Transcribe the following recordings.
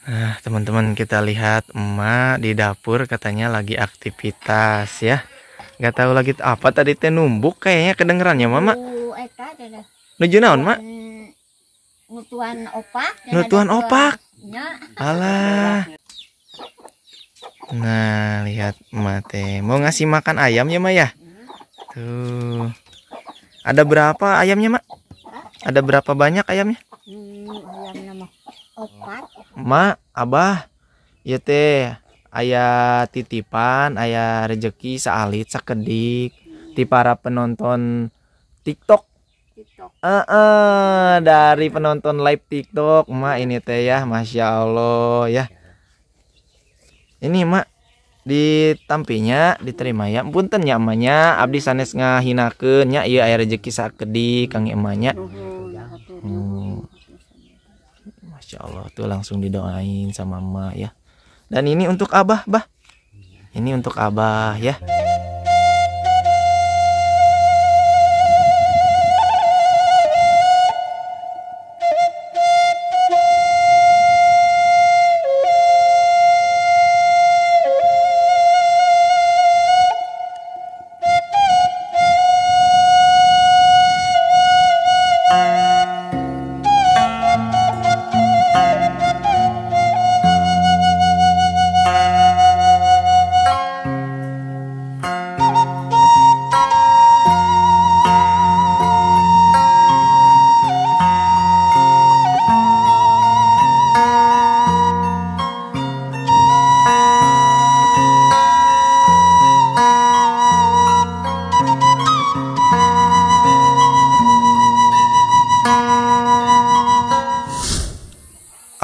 Nah, teman-teman kita lihat emak di dapur katanya lagi aktivitas ya. Gak tahu lagi apa tadi teh numbuk kayaknya kedengerannya mama. Eta teh Nuju naon mak? nutuan opak. Nutuan opak. Alah. Nah, lihat emak teh mau ngasih makan ayam ya mak ya. Tuh. Ada berapa ayamnya mak? Ada berapa banyak ayamnya? Ayam nama opak. Mak, abah, ya teh, ayah titipan, ayah rejeki saalit sakedik di para penonton TikTok. Dari penonton live TikTok, mak ini teh ya, masya Allah ya. Ini mak ditampinya diterima ya, punten ya emaknya, abdi sanes ngahinakeun nya, ieu aya rejeki sakedik kang emaknya. Masya Allah tuh langsung didoain sama emak ya. Dan ini untuk abah, bah. Ini untuk abah ya.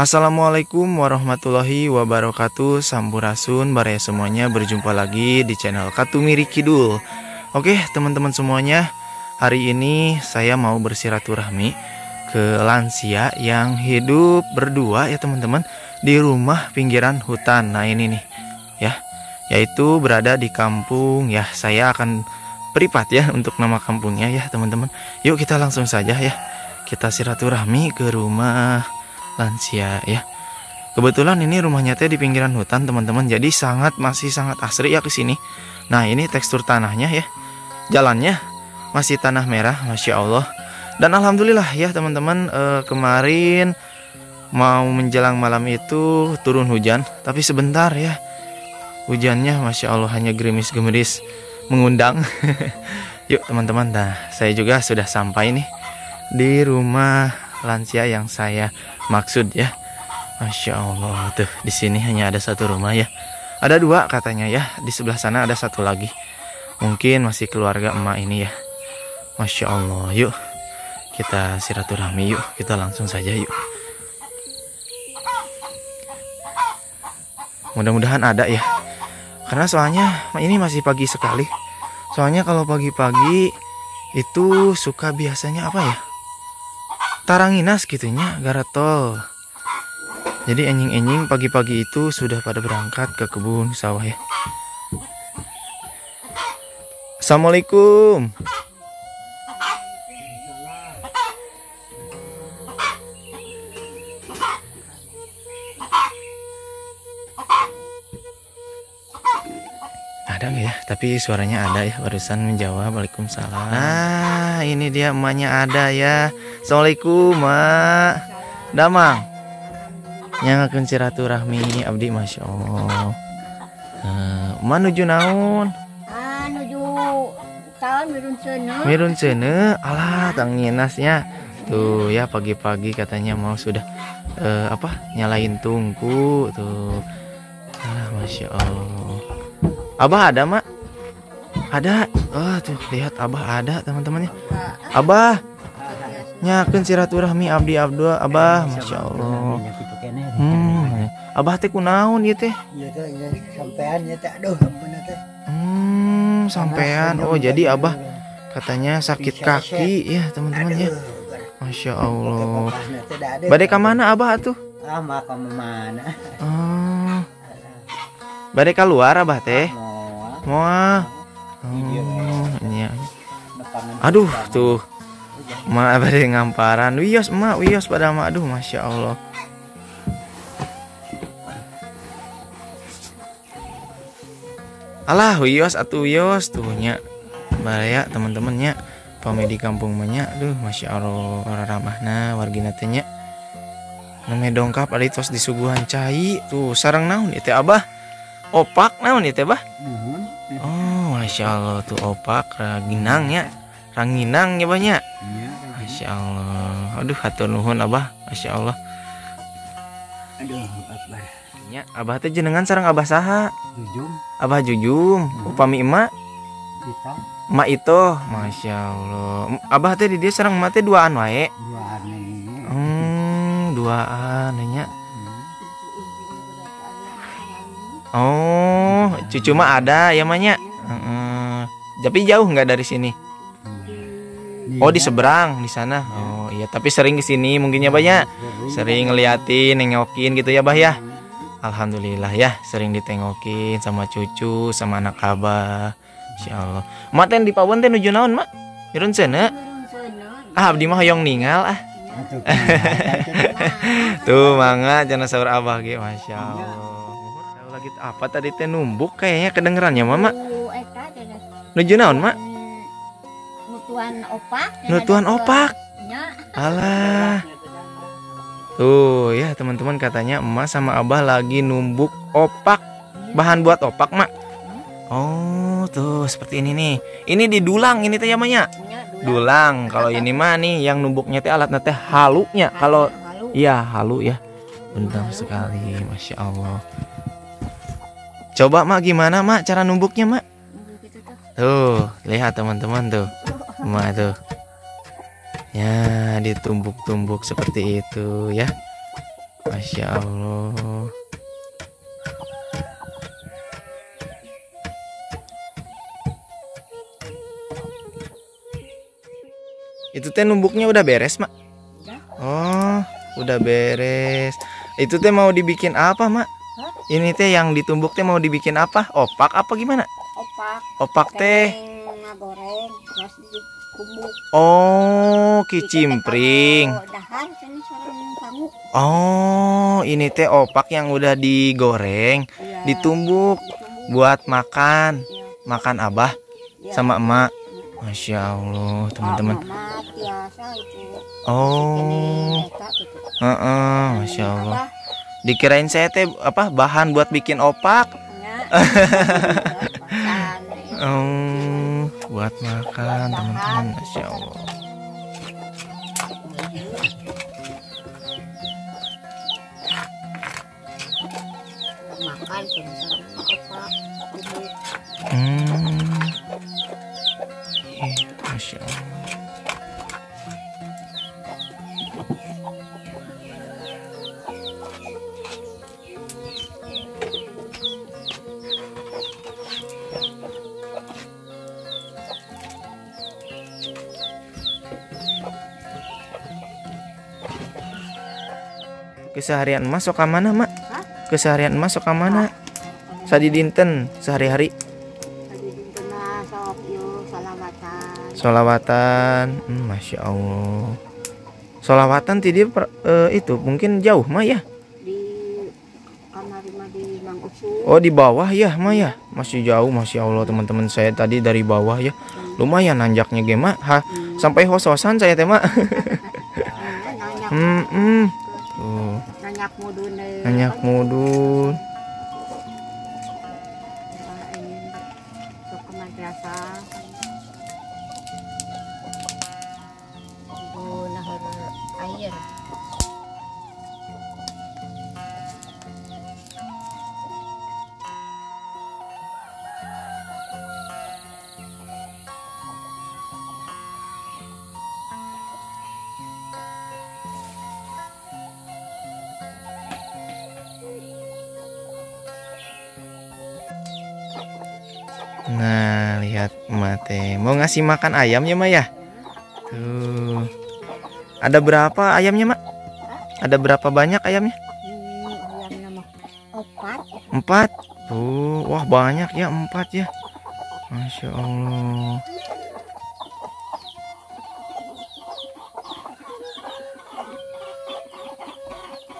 Assalamualaikum warahmatullahi wabarakatuh. Sampurasun baraya semuanya, berjumpa lagi di channel Katumiri Kidul. Oke teman-teman semuanya, hari ini saya mau bersiraturahmi ke lansia yang hidup berdua ya teman-teman, di rumah pinggiran hutan. Nah ini nih ya, yaitu berada di kampung ya. Saya akan privat ya untuk nama kampungnya ya teman-teman. Yuk kita langsung saja ya, kita silaturahmi ke rumah lansia ya. Kebetulan ini rumahnya teh di pinggiran hutan teman-teman, jadi masih sangat asri ya ke sini. Nah ini tekstur tanahnya ya, jalannya masih tanah merah, masya Allah. Dan alhamdulillah ya teman-teman, kemarin mau menjelang malam itu turun hujan, tapi sebentar ya hujannya, masya Allah, hanya gerimis-gerimis mengundang. Yuk teman-teman, nah saya juga sudah sampai nih di rumah lansia yang saya maksud ya. Masya Allah, tuh di sini hanya ada satu rumah ya. Ada dua katanya ya, di sebelah sana ada satu lagi. Mungkin masih keluarga emak ini ya. Masya Allah, yuk kita silaturahmi, yuk kita langsung saja yuk. Mudah-mudahan ada ya, karena soalnya ini masih pagi sekali. Soalnya kalau pagi-pagi itu suka biasanya apa ya, taranginas gitunya, garatol. Jadi enjing-enjing pagi-pagi itu sudah pada berangkat ke kebun sawah ya. Assalamualaikum. Ada nggak ya? Tapi suaranya ada ya, barusan menjawab. Waalaikumsalam. Nah ini dia emaknya ada ya. Assalamualaikum mak. Damang nyangakeun silaturahmi abdi, masya Allah. Emak nuju naon? Nuju tahun Mirun ceneu. Alah tanginasnya tuh ya, pagi-pagi katanya mau sudah nyalain tungku tuh. Alah masya Allah. Abah ada mak? Ada. Oh tuh lihat abah ada teman-temannya. Abah nyakeun silaturahmi abdi abdul abah, masya Allah. Abah teh kunaon ieu teh? Iya teh sampean ya teh, aduh bener teh. Sampean. Oh jadi abah katanya sakit kaki ya teman-teman ya. Masya Allah. Bade ka mana abah atuh? Mah ka mana? Bade keluar abah teh? Moal. Iya. Aduh tuh. Mak bade ngamparan. Wios emak, wios pada mak. Aduh masya Allah. Alah wios atuh wios tuh nya. Bahaya teman-temannya. Pame di kampung manya. Duh Masya Allah orang ramahna wargina teh nya. Name dongkap ada tos disuguhan cai. Tuh sareng naon ieu teh Abah? Opak naon ieu teh Bah? Nuhun. Oh Masya Allah tuh opak ranginang ya. Ranginang ya banyak. Iya. Masya Allah. Aduh hatur nuhun Abah. Masya Allah. Aduh, Akbar. Nya Abah teh jenengan sareng Abah saha? Jujum Abah Jujum. Upami emak? kita Emak itu. Masya Allah. Abah teh di dia sareng emak teh duaan wae. dua aneh. Duaan nya. Oh, cucu mah ada ya mahnya. Tapi jauh nggak dari sini? Oh di seberang di sana. Oh iya, tapi sering ke sini mungkin ya banyak. Sering ngeliatin, nengokin gitu ya bah ya. Alhamdulillah ya, sering ditengokin sama cucu, sama anak abah. Insya Allah. Mak teh di pawon teh nuju naon mak? Irun sana. Ah abdi mah hoyong ningal ah. Tuh mangga jangan sahur abah ge, masya Allah. Lagi apa tadi teh numbuk kayaknya kedengerannya mama. Eta teh Nuju naon mak? nutuan opak. Nutuan opak. Nya. Alah. Tuh ya teman-teman katanya emak sama abah lagi numbuk opak. Bahan buat opak mak. Oh tuh seperti ini nih. Ini didulang ini teh ya maknya. Dulang. Kalau ini mah nih yang numbuknya teh alatnya teh halunya. Kalau iya halu ya. Benar sekali, masya Allah. Coba mak gimana mak cara numbuknya mak? Tuh lihat teman-teman tuh, mak tuh. Ya ditumbuk-tumbuk seperti itu ya, masya Allah. Itu teh numbuknya udah beres mak? Oh udah beres. Itu teh mau dibikin apa mak? Ini teh yang ditumbuk teh mau dibikin apa? Opak apa gimana? Opak. Opak teh. Ngagoreng, terus dikumbuk. Oh, kicimpring. Dahar sini sareng kamu. Oh, ini teh opak yang udah digoreng, Iya, ditumbuk ditumbuk. buat makan. Iya. Makan abah Iya. sama emak. Masya Allah, teman-teman. Mama biasa itu. Oh, Eta gitu. Masya Allah. Dikirain saya teh apa bahan buat bikin opak. Buat makan teman-teman, masya Allah. Makan opak. Masya Allah. Keseharian emas sok ka mana mak? Keseharian emas sok ka mana? Sadi dinten sehari-hari. Tadi dina sok yo salawatan. Solawatan, masya Allah. Solawatan tadi itu mungkin jauh mah ya. Di kamar mah di Mang Ucu. Oh di bawah ya mah ya. Masih jauh, masya Allah teman-teman saya tadi dari bawah ya. Lumayan nanjaknya ge mah. Sampai hos-hosan saya teh mak. Tuh. Nanyak mudun. Nanyak mudun. Sok ke madrasah. Ibu nahar air. Nah, lihat mate. Mau ngasih makan ayam ya, Mak ya? Tuh. Ada berapa ayamnya, Mak? Ada berapa banyak ayamnya? Ayam nama opat. 4. Tuh, wah banyak ya 4 ya. Masya Allah.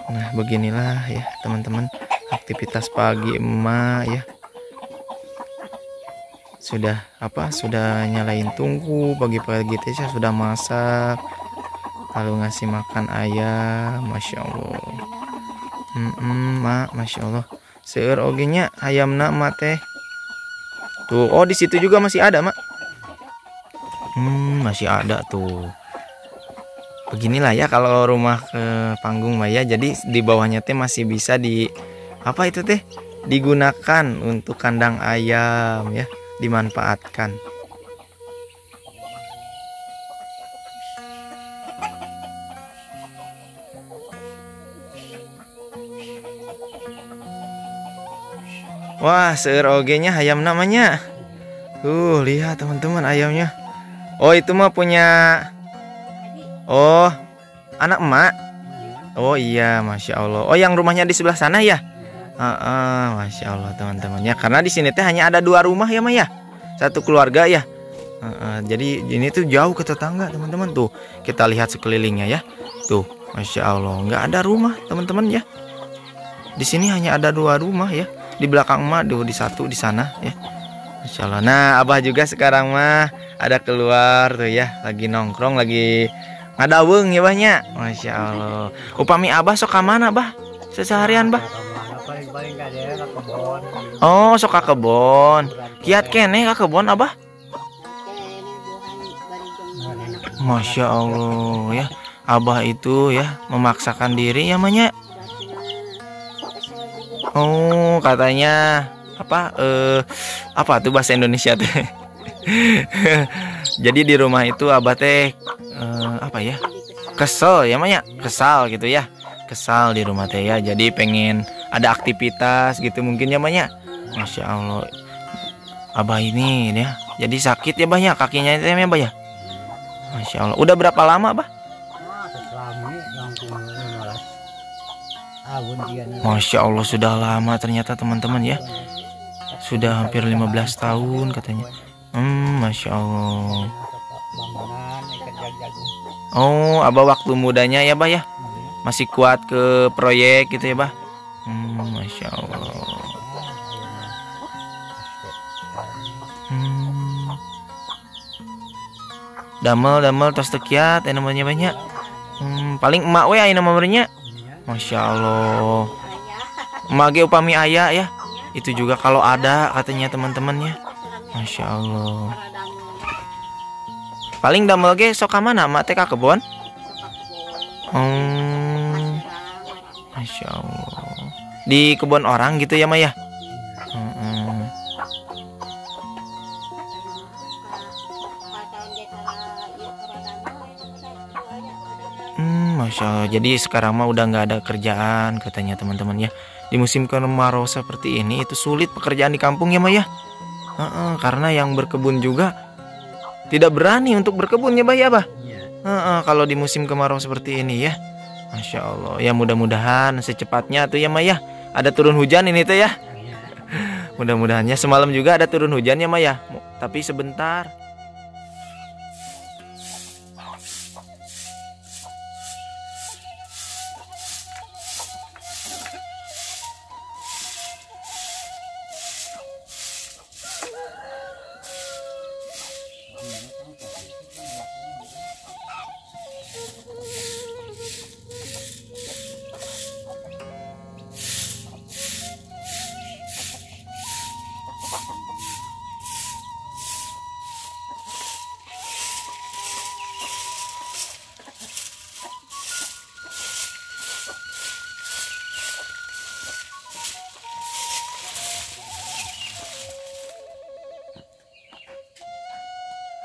Nah, beginilah ya, teman-teman, aktivitas pagi emak ya. sudah sudah nyalain tungku pagi-pagi teh sudah masak, lalu ngasih makan ayam. Masya Allah. Mak, masya Allah. Seueur oge nya ayamna mak teh. Tuh, oh di situ juga masih ada mak. Masih ada tuh. Beginilah ya kalau rumah ke panggung Maya. Jadi di bawahnya teh masih bisa digunakan untuk kandang ayam ya, dimanfaatkan. Wah, seueur oge nya ayam namanya. Lihat teman-teman ayamnya. Oh, itu mah punya anak emak. Oh iya, masya Allah. Oh, yang rumahnya di sebelah sana ya? Masya Allah teman-teman ya. Karena di sini teh hanya ada 2 rumah ya, Maya. Satu keluarga ya. Jadi ini tuh jauh ke tetangga teman-teman tuh. Kita lihat sekelilingnya ya. Tuh, masya Allah, nggak ada rumah teman-teman ya. Di sini hanya ada 2 rumah ya. Di belakang emak tuh, di satu di sana ya. Masya Allah. Nah, Abah juga sekarang mah ada keluar tuh ya. Lagi nongkrong, lagi ngadaweng ya Bahnya. Masya Allah. Upami Abah sok ke mana Bah? Seseharian Bah? Paling-paling gak ada ke kebon. Oh, sok ke kebon. Kiat kene ke kebon Abah? Masya Allah ya. Abah itu ya memaksakan diri ya Manya. Oh, katanya apa tuh bahasa Indonesia teh? Jadi di rumah itu Abah teh kesel ya Maya, kesal gitu ya, kesal di rumah teh ya. Jadi pengen ada aktivitas gitu mungkin ya Maya. Masya Allah, Abah ini ya jadi sakit ya Bah ya, kakinya itu ya Bah ya. Masya Allah, udah berapa lama Bah? Masya Allah, sudah lama ternyata teman-teman ya. Sudah hampir 15 tahun katanya. Masya Allah. Oh, Abah waktu mudanya ya Bah ya, masih kuat ke proyek gitu ya Bah. Masya Allah. Damel tos tekiat namanya banyak. Paling emak we aya nomornya. Masya Allah. Emak ge upami aya ya. Itu juga kalau ada katanya teman-teman ya. Masya Allah. Paling damel ge sok ka mana emak teh ka kebon? Masya Allah. Di kebun orang gitu ya Maya. Masya Allah. Jadi sekarang mah udah nggak ada kerjaan katanya teman-teman ya. Di musim kemarau seperti ini itu sulit pekerjaan di kampung ya Maya. Karena yang berkebun juga tidak berani untuk berkebun ya Bah ya Bah. Kalau di musim kemarau seperti ini ya. Masya Allah. Ya mudah-mudahan secepatnya tuh ya Maya ada turun hujan ini tuh ya. Mudah-mudahannya semalam juga ada turun hujan ya Maya. Tapi sebentar.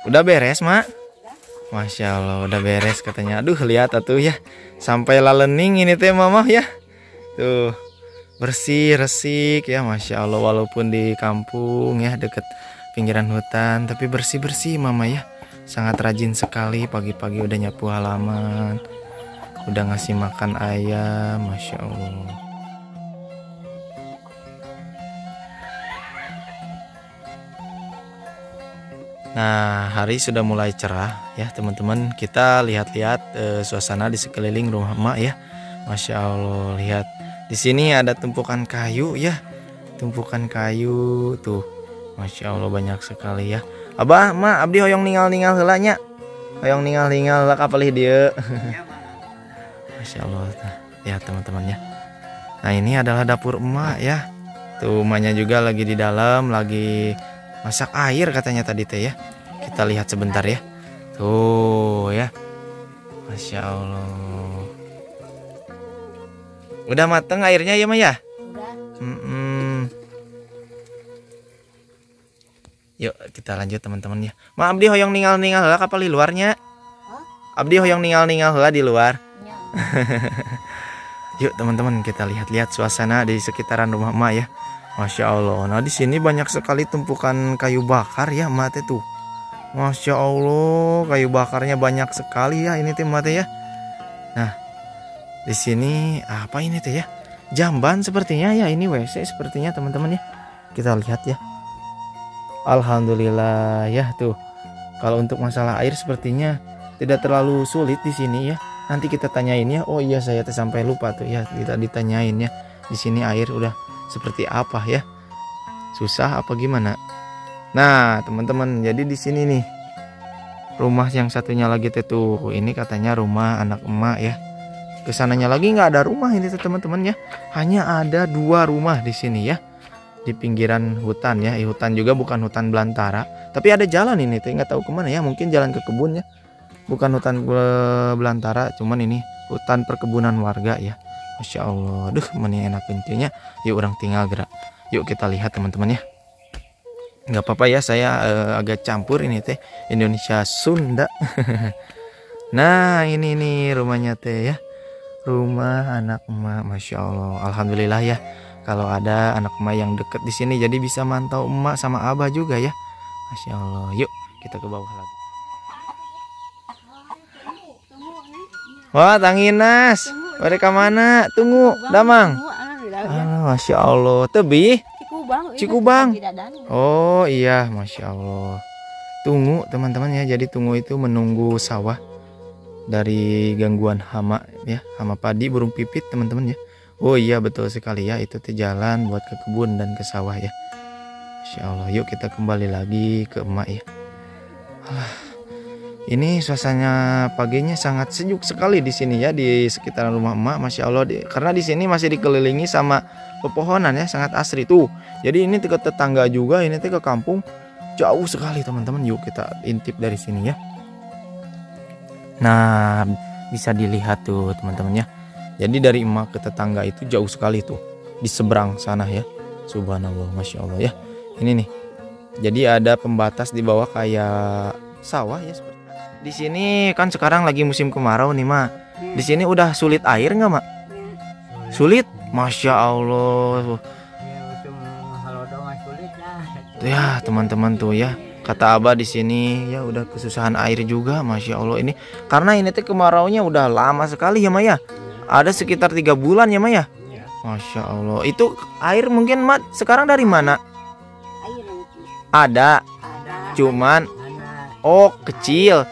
Udah beres Mak? Masya Allah udah beres katanya. Aduh lihat atuh ya, sampai lalening ini teh Mama ya. Tuh bersih resik ya, Masya Allah. Walaupun di kampung ya deket pinggiran hutan, tapi bersih-bersih Mama ya. Sangat rajin sekali, pagi-pagi udah nyapu halaman, udah ngasih makan ayam. Masya Allah. Nah, hari sudah mulai cerah ya teman-teman. Kita lihat-lihat suasana di sekeliling rumah emak ya. Masya Allah, lihat di sini ada tumpukan kayu ya. Tumpukan kayu tuh. Masya Allah banyak sekali ya. Abah, ma, abdi hoyong ningal-ningal heula nya. Hoyong ningal-ningal heula ka palih dieu. Masya Allah. Ya teman-temannya. Nah ini adalah dapur emak ya. Tuh emaknya juga lagi di dalam, lagi masak air katanya tadi teh ya. Kita lihat sebentar ya. Tuh ya. Masya Allah. Udah mateng airnya ya Ma ya? Udah. Yuk kita lanjut teman-teman ya. Ma abdi hoyong ningal-ningal heula ka palih luarnya. Abdi hoyong ningal-ningal heula di luar. Ya. Yuk teman-teman kita lihat-lihat suasana di sekitaran rumah emak ya. Masya Allah. Nah di sini banyak sekali tumpukan kayu bakar ya emak teh tuh. Masya Allah kayu bakarnya banyak sekali ya ini teh emak teh ya. Nah di sini apa ini teh ya? Jamban sepertinya ya, ini WC sepertinya teman-teman ya. Kita lihat ya. Alhamdulillah ya tuh. Kalau untuk masalah air sepertinya tidak terlalu sulit di sini ya. Nanti kita tanyain ya. Oh iya saya sampai lupa tuh ya. Kita ditanyain ya. Di sini air udah seperti apa ya? Susah apa gimana? Nah teman-teman, jadi di sini nih rumah yang satunya lagi tuh. Ini katanya rumah anak emak ya. Kesananya lagi nggak ada rumah ini tuh teman-teman ya. Hanya ada 2 rumah di sini ya. Di pinggiran hutan ya. Hutan juga bukan hutan belantara. Tapi ada jalan ini tuh nggak tahu kemana ya. Mungkin jalan ke kebun ya. Bukan hutan belantara, cuman ini hutan perkebunan warga ya. Masya Allah. Duh mana enak pintunya. Yuk orang tinggal gerak. Yuk kita lihat teman-teman ya. Nggak apa-apa ya saya agak campur ini teh Indonesia Sunda. Nah ini nih rumahnya teh ya. Rumah anak emak, Masya Allah. Alhamdulillah ya. Kalau ada anak emak yang deket di sini, jadi bisa mantau emak sama abah juga ya. Masya Allah. Yuk kita ke bawah lagi. Wah Tanginas, mereka mana? Tunggu, Damang. Masya Allah. Tebih. Cikubang. Oh iya, Masya Allah. Tunggu teman-teman ya. Jadi tunggu itu menunggu sawah dari gangguan hama ya, hama padi, burung pipit teman-teman ya. Oh iya betul sekali ya, itu tuh jalan buat ke kebun dan ke sawah ya. Masya Allah. Yuk kita kembali lagi ke emak ya. Ini suasana paginya sangat sejuk sekali di sini ya, di sekitaran rumah emak. Masya Allah. Karena di sini masih dikelilingi sama pepohonan ya, sangat asri tuh. Jadi ini ke tetangga juga, ini tuh ke kampung jauh sekali teman-teman. Yuk kita intip dari sini ya. Nah bisa dilihat tuh teman-teman ya. Jadi dari emak ke tetangga itu jauh sekali tuh, di seberang sana ya. Subhanallah, Masya Allah ya. Ini nih. Jadi ada pembatas di bawah kayak sawah ya. Di sini kan sekarang lagi musim kemarau nih Mak. Di sini udah sulit air nggak Mak? Sulit? Masya Allah. Ya teman-teman tuh ya. Kata Abah di sini ya udah kesusahan air juga, Masya Allah ini. Karena ini teh kemaraunya udah lama sekali ya Maya. Ada sekitar 3 bulan ya Maya. Masya Allah. Itu air mungkin Mat sekarang dari mana? Ada. Cuman oh kecil.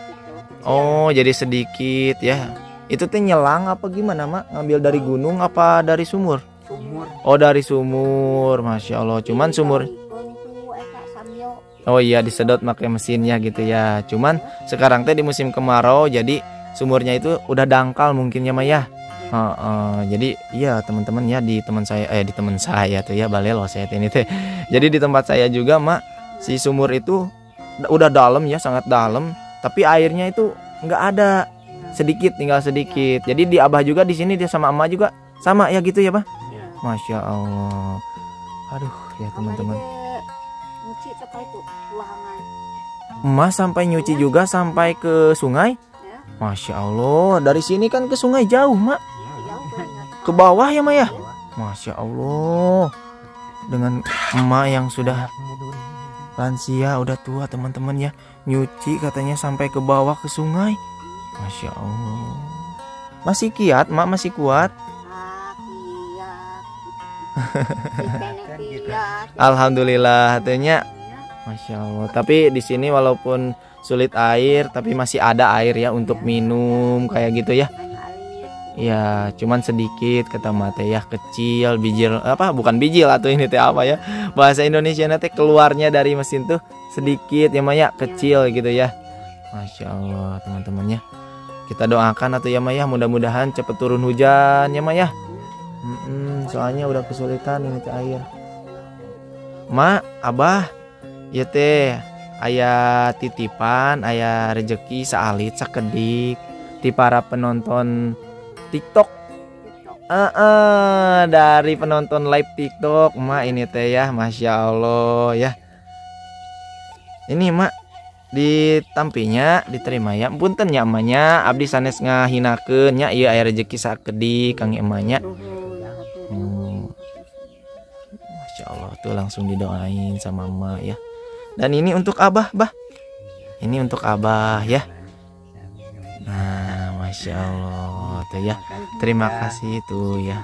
Oh jadi sedikit ya. Itu teh nyelang apa gimana Mak? Ngambil dari gunung apa dari sumur? Oh dari sumur, Masya Allah. Cuman sumur. Oh iya disedot pakai mesinnya gitu ya. Cuman sekarang teh di musim kemarau jadi sumurnya itu udah dangkal mungkin ya Maya. Jadi iya teman-teman ya di teman saya tuh ya balelo saya ini teh. Jadi di tempat saya juga Mak si sumur itu udah dalam ya, sangat dalam. Tapi airnya itu nggak ada, sedikit, tinggal sedikit. Jadi di Abah juga di sini dia sama Emak juga sama ya gitu ya Pak. Masya Allah. Aduh ya teman-teman. Emas sampai nyuci juga sampai ke sungai. Masya Allah. Dari sini kan ke sungai jauh Mak. Ke bawah ya Mak ya. Masya Allah. Dengan emak yang sudah lansia, udah tua teman-teman ya, nyuci katanya sampai ke bawah ke sungai. Masya Allah. Masih kiat Mak, masih kuat. Alhamdulillah katanya. Masya Allah. Tapi di sini walaupun sulit air, tapi masih ada air ya untuk minum kayak gitu ya. Ya, cuman sedikit kata mate ya, kecil, bijil apa bukan bijil atau ini teh apa ya? Bahasa Indonesia teh keluarnya dari mesin tuh sedikit ya Maya, kecil gitu ya. Masya Allah teman-temannya. Kita doakan atau ya Maya, mudah-mudahan cepet turun hujan ya Maya. Soalnya udah kesulitan ini teh air. Ma, Abah, ya teh aya titipan, aya rezeki saalit sakedik ti para penonton TikTok. Dari penonton live TikTok, Mak ini teh ya, Masya Allah ya. Ini Mak ditampinya diterima ya. Punten nya emanya, abdi sanes ngahinakeun nya ieu aya rezeki sakedik kang emanya. Masya Allah tuh langsung didoain sama emak ya. Dan ini untuk Abah, Bah. Ini untuk Abah ya. Nah, Masya Allah tuh ya. Terima kasih tuh ya.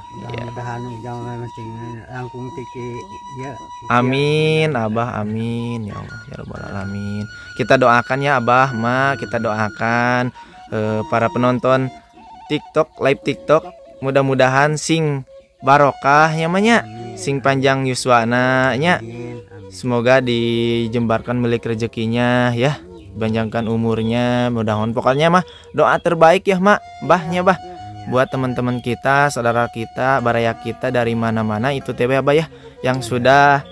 Amin, Abah, amin ya Allah ya Rabbal alamin. Kita doakan ya Abah, Ma, kita doakan para penonton TikTok, live TikTok, mudah-mudahan sing barokah ya Manya, sing panjang yuswana nya. Semoga dijembarkan milik rezekinya ya, panjangkan umurnya, mudah-mudahan pokoknya mah doa terbaik ya Mak, Bahnya Bah. Buat teman-teman kita, saudara kita, baraya kita dari mana-mana itu TW Abah ya, yang sudah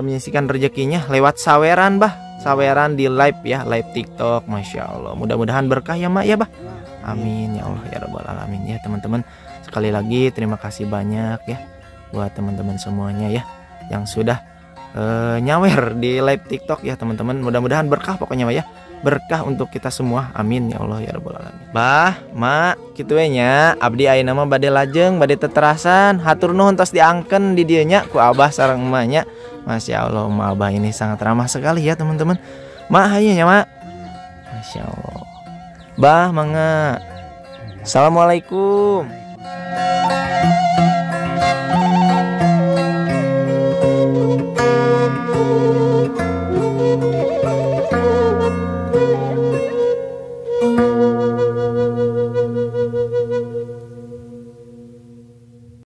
menyisikan rezekinya lewat saweran Bah, saweran di live ya, live TikTok. Masya Allah, mudah-mudahan berkah ya Mak ya Bah. Amin ya Allah ya Rabbal alamin ya teman-teman. Sekali lagi terima kasih banyak ya buat teman-teman semuanya ya yang sudah nyawer di live TikTok ya teman-teman. Mudah-mudahan berkah pokoknya Mak ya, berkah untuk kita semua. Amin ya Allah ya Rabbal alamin. Bah, Mak, kitu we nya abdi ayeuna mah bade lajeng, bade teterasan, hatur nuhun tos diangken di dieu nya ku Abah sareng emaknya. Masya Allah, Mak Abah ini sangat ramah sekali ya teman-teman. Mak hayu nya Mak. Masya Allah. Bah, mangga. Assalamualaikum.